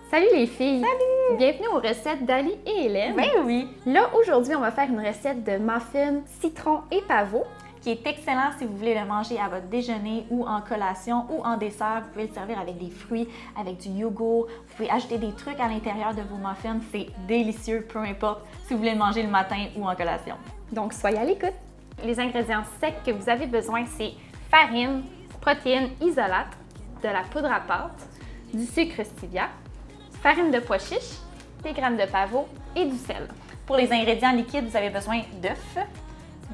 Salut les filles! Salut! Bienvenue aux recettes d'Ali et Hélène. Ben oui! Là, aujourd'hui, on va faire une recette de muffins citron et pavot. Qui est excellent si vous voulez le manger à votre déjeuner ou en collation ou en dessert. Vous pouvez le servir avec des fruits, avec du yogourt. Vous pouvez ajouter des trucs à l'intérieur de vos muffins. C'est délicieux, peu importe si vous voulez le manger le matin ou en collation. Donc, soyez à l'écoute. Les ingrédients secs que vous avez besoin, c'est farine, protéines isolates, de la poudre à pâte, du sucre stevia, farine de pois chiche, des graines de pavot et du sel. Pour les ingrédients liquides, vous avez besoin d'œufs,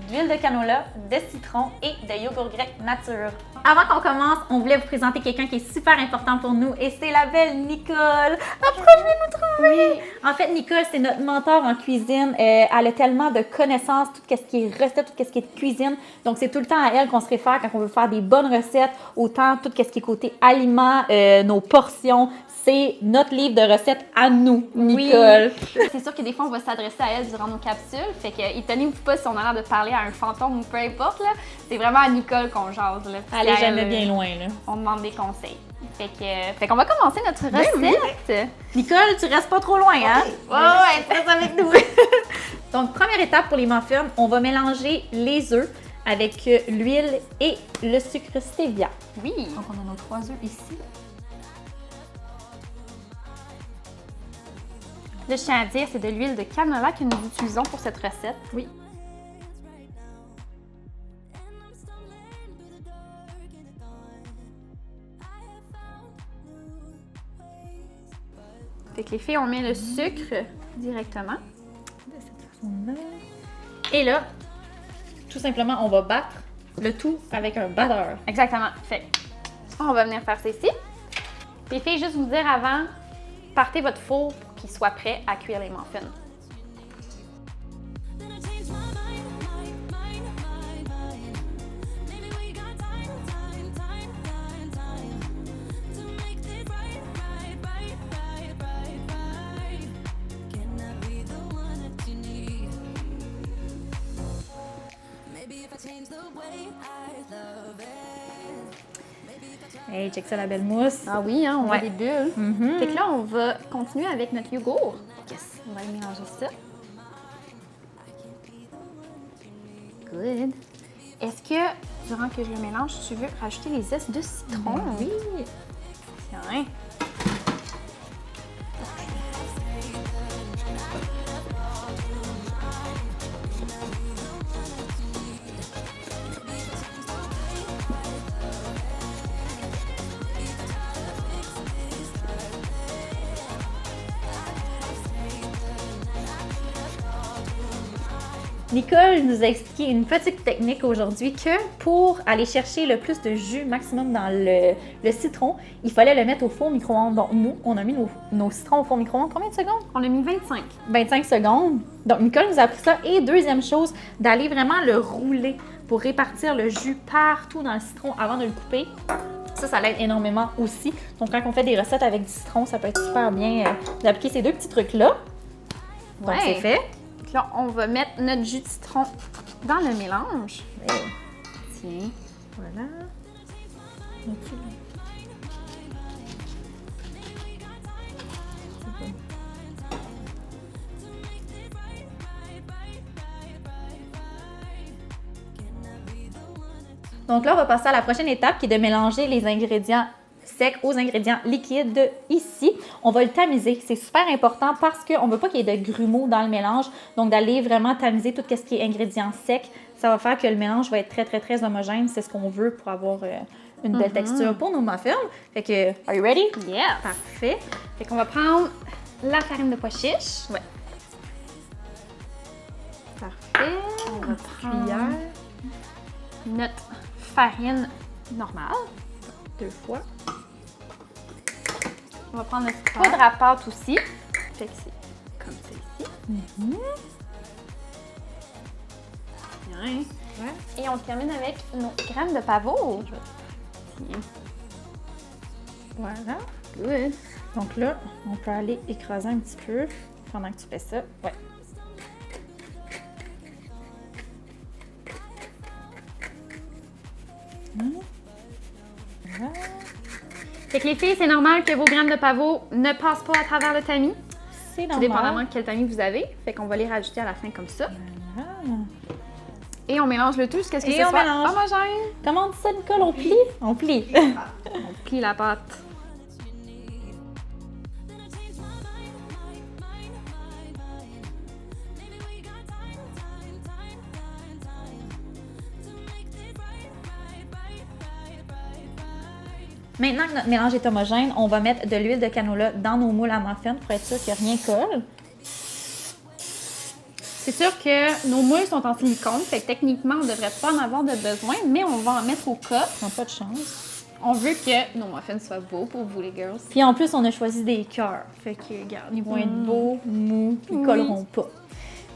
d'huile de canola, de citron et de yogourt grec nature. Avant qu'on commence, on voulait vous présenter quelqu'un qui est super important pour nous et c'est la belle Nicole. Approche-moi nous trouver! Oui. En fait, Nicole, c'est notre mentor en cuisine. Elle a tellement de connaissances, tout ce qui est recette, tout ce qui est cuisine. Donc, c'est tout le temps à elle qu'on se réfère quand on veut faire des bonnes recettes, autant tout ce qui est côté aliments, nos portions. C'est notre livre de recettes à nous, Nicole. Oui. C'est sûr que des fois, on va s'adresser à elle durant nos capsules. Fait que, étonnez-vous pas si on a l'air de parler à un fantôme ou peu importe. Là. C'est vraiment à Nicole qu'on jase. Là. Elle est jamais bien loin, là. On demande des conseils. Fait qu'on va commencer notre recette. Nicole, tu restes pas trop loin, hein? Ouais, tu restes avec nous. Donc, première étape pour les muffins, on va mélanger les œufs avec l'huile et le sucre stevia. Oui. Donc, on a nos 3 œufs ici. Là, je tiens à dire, c'est de l'huile de canola que nous utilisons pour cette recette. Oui. Fait que les filles, on met le sucre directement. De cette façon-là. Et là, tout simplement, on va battre le tout avec un batteur. Exactement. Fait on va venir faire ça ici. Puis les filles, juste vous dire avant, partez votre four pour qu'il soit prêt à cuire les muffins. Hey, check ça, la belle mousse. Ah oui, hein, on voit Ouais. des bulles. Mhm. Fait que là, on va continuer avec notre yogourt. Yes, on va aller mélanger ça. Good. Est-ce que, durant que je le mélange, tu veux rajouter les zestes de citron? Oui. Tiens. Nicole nous a expliqué une petite technique aujourd'hui que pour aller chercher le plus de jus maximum dans le citron, il fallait le mettre au four micro-ondes. Donc nous, on a mis nos citrons au four micro-ondes. Combien de secondes? On a mis 25. 25 secondes. Donc Nicole nous a appris ça. Et deuxième chose, d'aller vraiment le rouler pour répartir le jus partout dans le citron avant de le couper. Ça l'aide énormément aussi. Donc quand on fait des recettes avec du citron, ça peut être super bien d'appliquer ces 2 petits trucs-là. Donc Ouais. c'est fait. Là, on va mettre notre jus de citron dans le mélange. Ouais. Tiens. Voilà. Ok. Donc là, on va passer à la prochaine étape qui est de mélanger les ingrédients secs aux ingrédients liquides ici. On va le tamiser. C'est super important parce qu'on ne veut pas qu'il y ait de grumeaux dans le mélange. Donc, d'aller vraiment tamiser tout ce qui est ingrédients secs, ça va faire que le mélange va être très, très, très homogène. C'est ce qu'on veut pour avoir une belle texture pour nos muffins. Fait que, are you ready? Yeah. Parfait. Fait qu'on va prendre la farine de pois chiche. Ouais. Parfait. On va prendre Cuillère. notre farine normale. 2 fois. On va prendre notre poudre à pâte aussi. Fait que c'est comme ça ici. Bien. Ouais. Et on termine avec nos graines de pavot. Tiens. Voilà. Good. Donc là, on peut aller écraser un petit peu pendant que tu fais ça. Ouais. Voilà. Fait que les filles, c'est normal que vos graines de pavot ne passent pas à travers le tamis. C'est Tout normal. dépendamment de quel tamis vous avez. Fait qu'on va les rajouter à la fin comme ça. Voilà. Et on mélange le tout jusqu'à ce que Et ce on soit mélange. homogène. Comment on dit ça, Nicole? On plie? On plie. On plie la pâte. Maintenant que notre mélange est homogène, on va mettre de l'huile de canola dans nos moules à muffins pour être sûr que rien colle. C'est sûr que nos moules sont en silicone, fait que techniquement, on ne devrait pas en avoir de besoin, mais on va en mettre au cas. On n'a pas de chance. On veut que nos muffins soient beaux pour vous, les girls. Puis en plus, on a choisi des cœurs. Fait que, regarde, ils vont être beaux, mous, puis ils colleront pas.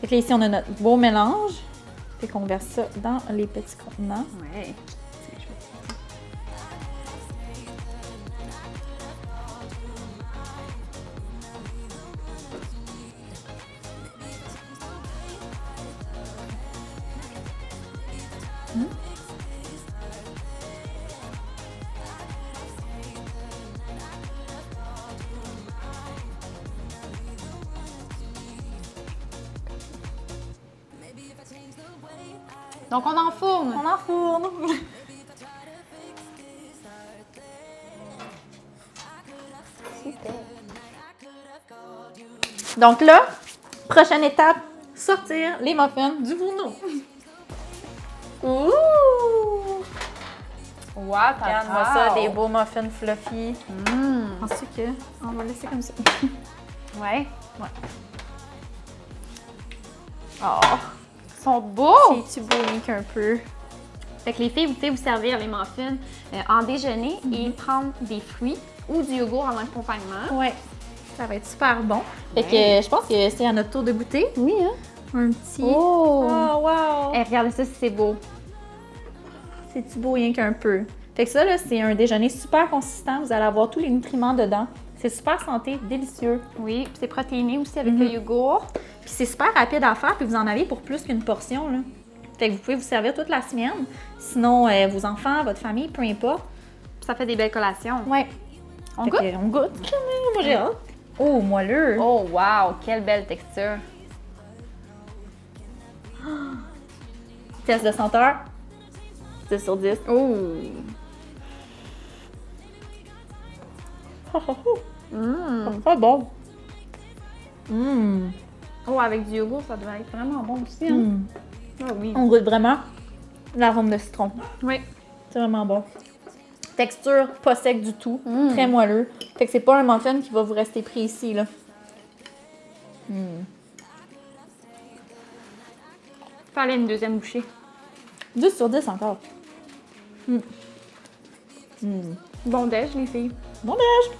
Fait que là, ici, on a notre beau mélange. Fait qu'on verse ça dans les petits contenants. Ouais. Donc, on enfourne. On enfourne. Donc là, prochaine étape, sortir les muffins du fourneau. Ouh! What? Regarde-moi ça, des beaux muffins fluffy. Mmh. Penses-tu que on va laisser comme ça? Ouais. Ouais. Oh, ils sont beaux! C'est-tu beau qu'un peu? Fait que les filles, vous pouvez vous servir les muffins en déjeuner et prendre des fruits ou du yogourt en accompagnement. Ouais. Ça va être super bon. Fait que Ouais. je pense que c'est à notre tour de goûter. Oui, hein? Un petit. Oh! Oh, wow! Hey, regardez ça, c'est beau. C'est-tu beau rien qu'un peu? Fait que ça, là, c'est un déjeuner super consistant. Vous allez avoir tous les nutriments dedans. C'est super santé, délicieux. Oui, puis c'est protéiné aussi avec le yogourt. Puis c'est super rapide à faire, puis vous en avez pour plus qu'une portion, là. Fait que vous pouvez vous servir toute la semaine. Sinon, vos enfants, votre famille, peu importe. Ça fait des belles collations. Ouais. On Fait goûte? que on goûte. Moi, j'ai hâte. Oh, moelleux. Oh, wow! Quelle belle texture. Test de senteur. 10 sur 10. Oh! Pas bon. Mmh. Oh, avec du yogourt, ça doit être vraiment bon aussi, hein? Mmh. Ah oui. On goûte vraiment l'arôme de citron. Oui. C'est vraiment bon. Texture pas sec du tout, Mm. très moelleux. Fait que c'est pas un muffin qui va vous rester pris ici, là. Fallait une deuxième bouchée. 10 sur 10 encore. Bon déj, les filles. Bon déj!